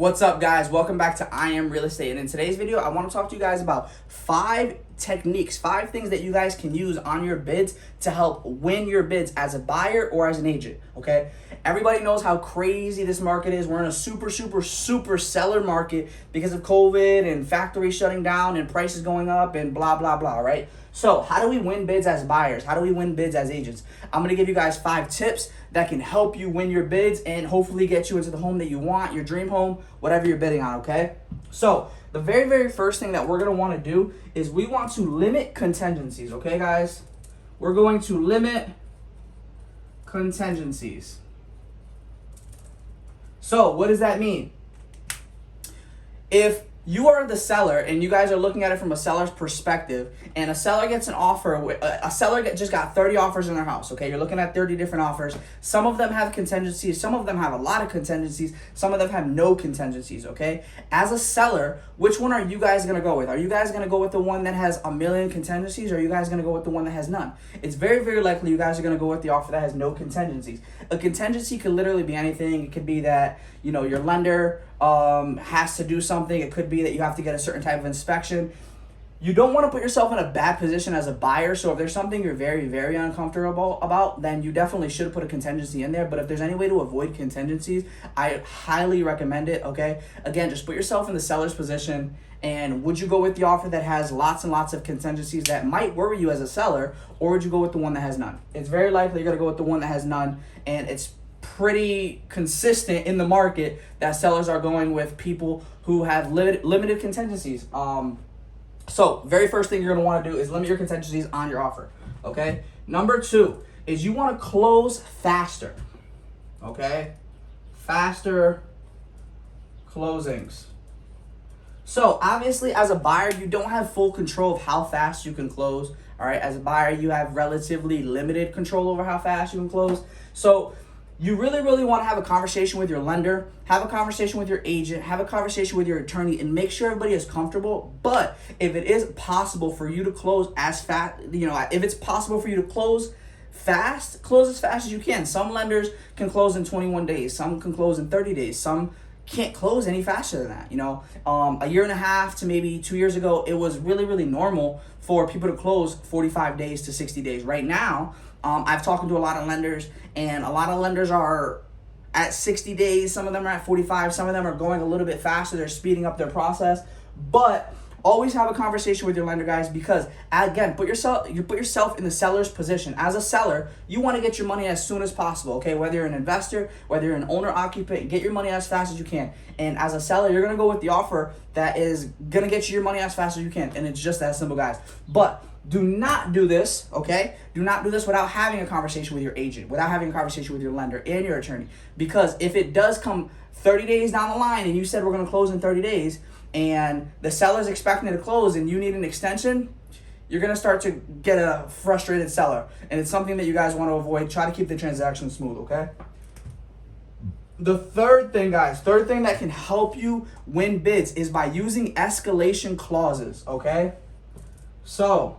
What's up, guys? Welcome back to I Am Real Estate. And in today's video, I want to talk to you guys about 5 techniques, 5 things that you guys can use on your bids to help win your bids as a buyer or as an agent, okay? Everybody knows how crazy this market is. We're in a super seller market because of COVID and factories shutting down and prices going up and blah, blah, blah, right? So how do we win bids as buyers? How do we win bids as agents? I'm going to give you guys 5 tips that can help you win your bids and hopefully get you into the home that you want, your dream home, whatever you're bidding on, okay? So the very first thing that we're going to want to do is we want to limit contingencies, okay, guys? We're going to limit contingencies. So what does that mean? If you are the seller and you guys are looking at it from a seller's perspective, and a seller gets an offer, a seller just got 30 offers in their house, okay? You're looking at 30 different offers. Some of them have contingencies, some of them have a lot of contingencies, some of them have no contingencies, okay? As a seller, which one are you guys gonna go with? Are you guys gonna go with the one that has a million contingencies, or are you guys gonna go with the one that has none? It's very likely you guys are gonna go with the offer that has no contingencies. A contingency could literally be anything. It could be that, you know, your lender has to do something. It could be that you have to get a certain type of inspection. You don't want to put yourself in a bad position as a buyer. So if there's something you're very uncomfortable about, then you definitely should put a contingency in there. But if there's any way to avoid contingencies, I highly recommend it, okay? Again, just put yourself in the seller's position. And would you go with the offer that has lots and lots of contingencies that might worry you as a seller, or would you go with the one that has none? It's very likely you're going to go with the one that has none, and it's pretty consistent in the market that sellers are going with people who have limited contingencies. So very first thing you're going to want to do is limit your contingencies on your offer, okay? Number 2 is you want to close faster, okay? Faster closings. So obviously as a buyer, you don't have full control of how fast you can close, all right? As a buyer, you have relatively limited control over how fast you can close. So you really want to have a conversation with your lender, have a conversation with your agent, have a conversation with your attorney, and make sure everybody is comfortable. But if it is possible for you to close as fast, you know, if it's possible for you to close as fast as you can. Some lenders can close in 21 days. Some can close in 30 days. Some can't close any faster than that. You know, a year and a half to maybe 2 years ago, it was really normal for people to close 45 days to 60 days. Right now, I've talked to a lot of lenders, and a lot of lenders are at 60 days. Some of them are at 45. Some of them are going a little bit faster. They're speeding up their process. But always have a conversation with your lender, guys, because again, you put yourself in the seller's position. As a seller, you want to get your money as soon as possible, okay? Whether you're an investor, whether you're an owner-occupant, get your money as fast as you can. And as a seller, you're going to go with the offer that is going to get you your money as fast as you can. And it's just that simple, guys. But do not do this, okay? Do not do this without having a conversation with your agent, without having a conversation with your lender and your attorney. Because if it does come 30 days down the line and you said we're going to close in 30 days and the seller's expecting it to close and you need an extension, you're going to start to get a frustrated seller. And it's something that you guys want to avoid. Try to keep the transaction smooth, okay? The third thing, guys, that can help you win bids is by using escalation clauses, okay? So,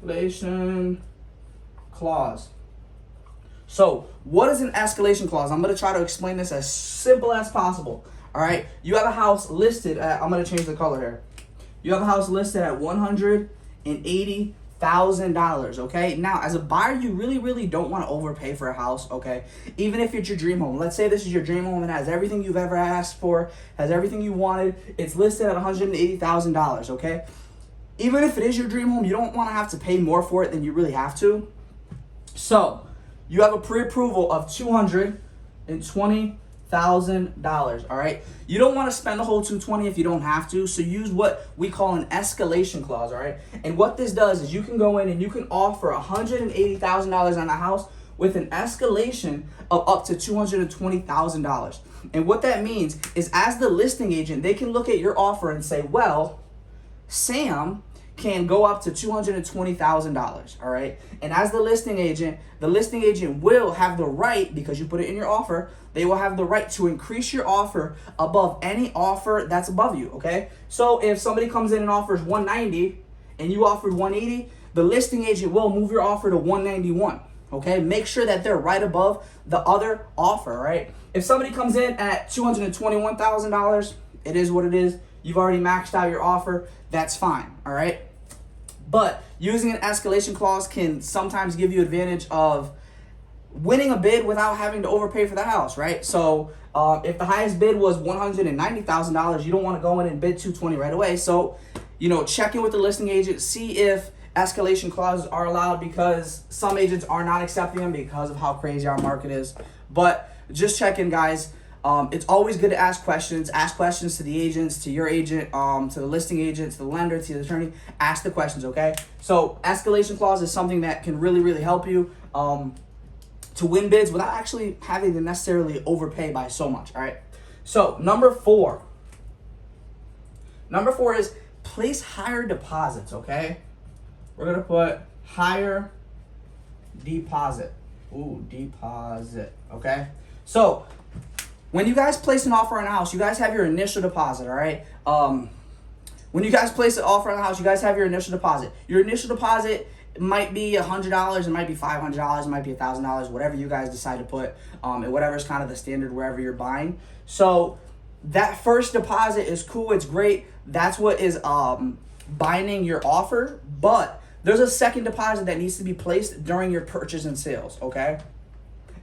escalation clause. So, what is an escalation clause? I'm going to try to explain this as simple as possible. All right, you have a house listed at, I'm going to change the color here. You have a house listed at $180,000, okay? Now, as a buyer, you really don't want to overpay for a house, okay? Even if it's your dream home. Let's say this is your dream home and has everything you've ever asked for, has everything you wanted. It's listed at $180,000, okay? Even if it is your dream home, you don't want to have to pay more for it than you really have to. So, you have a pre-approval of $220,000, all right? You don't want to spend the whole $220 if you don't have to, so use what we call an escalation clause, all right? And what this does is you can go in and you can offer $180,000 on a house with an escalation of up to $220,000. And what that means is as the listing agent, they can look at your offer and say, well, Sam can go up to $220,000, all right? And as the listing agent will have the right, because you put it in your offer, they will have the right to increase your offer above any offer that's above you, okay? So if somebody comes in and offers $190 and you offered $180, the listing agent will move your offer to $191, Okay, make sure that they're right above the other offer, right? If somebody comes in at $221,000, it is what it is. You've already maxed out your offer. That's fine, all right? But using an escalation clause can sometimes give you advantage of winning a bid without having to overpay for the house, right? So if the highest bid was $190,000, you don't want to go in and bid $220 right away. So, check in with the listing agent, see if escalation clauses are allowed, because some agents are not accepting them because of how crazy our market is. But just check in, guys. It's always good to ask questions. Ask questions to the agents, to your agent, to the listing agent, to the lender, to the attorney. Ask the questions, okay? So escalation clause is something that can really, really help you to win bids without actually having to necessarily overpay by so much, all right? So number four is place higher deposits, okay? We're gonna put higher deposit. Ooh, deposit, okay? So when you guys place an offer on a house, you guys have your initial deposit, all right? When you guys place an offer on a house, you guys have your initial deposit. Your initial deposit might be $100, it might be $500, it might be $1,000, whatever you guys decide to put, and whatever's kind of the standard wherever you're buying. So that first deposit is cool, it's great. That's what is binding your offer, but there's a second deposit that needs to be placed during your purchase and sales, okay?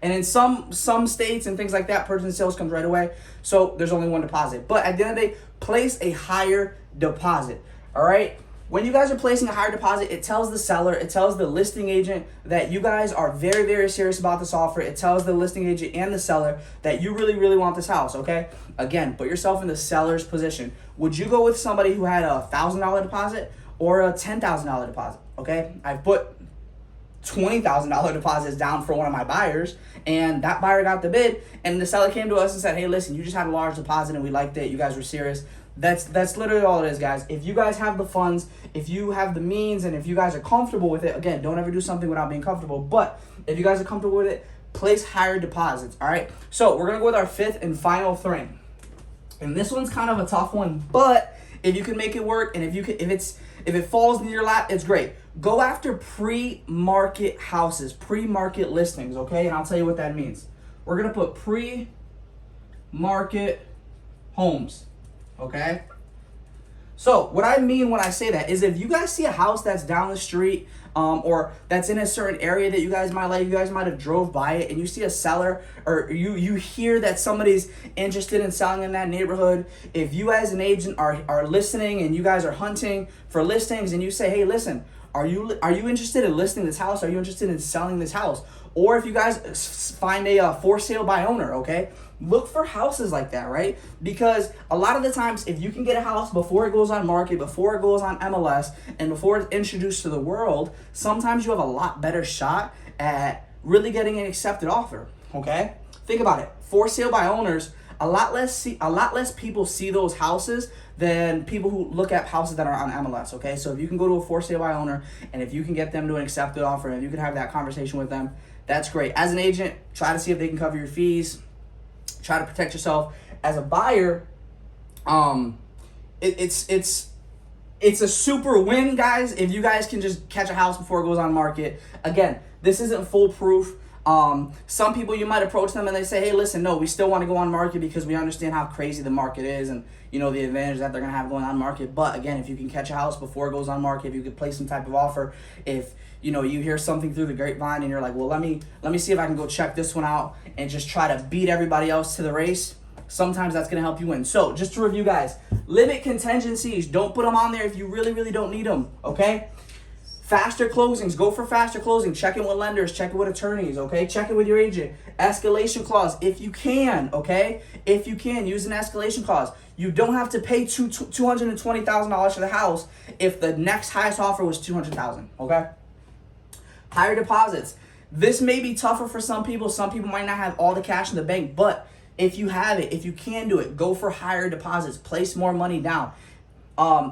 And in some states and things like that, purchase and sales comes right away, so there's only one deposit. But at the end of the day, place a higher deposit, all right? When you guys are placing a higher deposit, it tells the seller, it tells the listing agent that you guys are very, very serious about this offer. It tells the listing agent and the seller that you really, really want this house, okay? Again, put yourself in the seller's position. Would you go with somebody who had a $1,000 deposit or a $10,000 deposit, okay? I've put $20,000 deposits down for one of my buyers, and that buyer got the bid, and the seller came to us and said, hey, listen, you just had a large deposit and we liked it, you guys were serious. That's literally all it is, guys. If you guys have the funds, if you have the means, and if you guys are comfortable with it, again, don't ever do something without being comfortable, but if you guys are comfortable with it, place higher deposits, all right? So we're gonna go with our fifth and final thing, and this one's kind of a tough one, but if you can make it work, and if it falls in your lap, it's great. Go after pre-market houses, pre-market listings, okay? And I'll tell you what that means. We're gonna put pre-market homes, okay? So what I mean when I say that is, if you guys see a house that's down the street, or that's in a certain area that you guys might like, you guys might have drove by it, and you see a seller, or you hear that somebody's interested in selling in that neighborhood. If you as an agent are listening and you guys are hunting for listings, and you say, hey, listen, are you interested in listing this house? Are you interested in selling this house? Or if you guys find a for sale by owner, okay? Look for houses like that, right? Because a lot of the times, if you can get a house before it goes on market, before it goes on MLS, and before it's introduced to the world, sometimes you have a lot better shot at really getting an accepted offer, okay? Think about it. For sale by owners, a lot less people see those houses than people who look at houses that are on MLS, okay? So if you can go to a for sale by owner, and if you can get them to an accepted offer, and you can have that conversation with them, that's great. As an agent, try to see if they can cover your fees. Try to protect yourself. As a buyer, it's a super win, guys, if you guys can just catch a house before it goes on market. Again, this isn't foolproof. Some people, you might approach them and they say, hey, listen, no, we still want to go on market because we understand how crazy the market is, and the advantage that they're going to have going on market. But again, if you can catch a house before it goes on market, if you could place some type of offer, if you hear something through the grapevine and you're like, well, let me see if I can go check this one out and just try to beat everybody else to the race, sometimes that's going to help you win. So just to review, guys, limit contingencies. Don't put them on there if you really, really don't need them, okay? Faster closings. Go for faster closing. Check in with lenders. Check in with attorneys, okay? Check in with your agent. Escalation clause, if you can, okay? If you can, use an escalation clause. You don't have to pay $220,000 for the house if the next highest offer was $200,000, okay? Higher deposits. This may be tougher for some people. Some people might not have all the cash in the bank, but if you have it, if you can do it, go for higher deposits. Place more money down.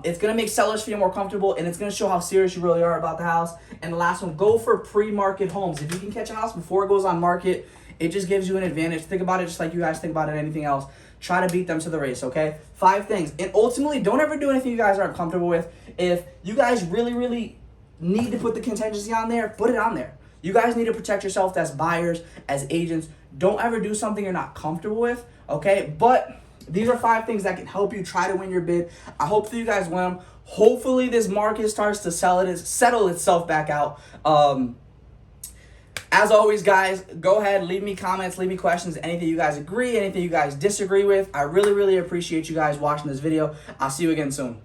It's going to make sellers feel more comfortable, and it's going to show how serious you really are about the house. And the last one, go for pre-market homes. If you can catch a house before it goes on market, it just gives you an advantage. Think about it just like you guys think about it, anything else. Try to beat them to the race, okay? 5 things. And ultimately, don't ever do anything you guys aren't comfortable with. If you guys really, really need to put the contingency on there, put it on there. You guys need to protect yourself as buyers, as agents. Don't ever do something you're not comfortable with, okay? But these are 5 things that can help you try to win your bid. I hope that you guys win them. Hopefully this market starts to settle itself back out. As always, guys, go ahead, leave me comments, leave me questions, anything you guys agree, anything you guys disagree with. I really, really appreciate you guys watching this video. I'll see you again soon.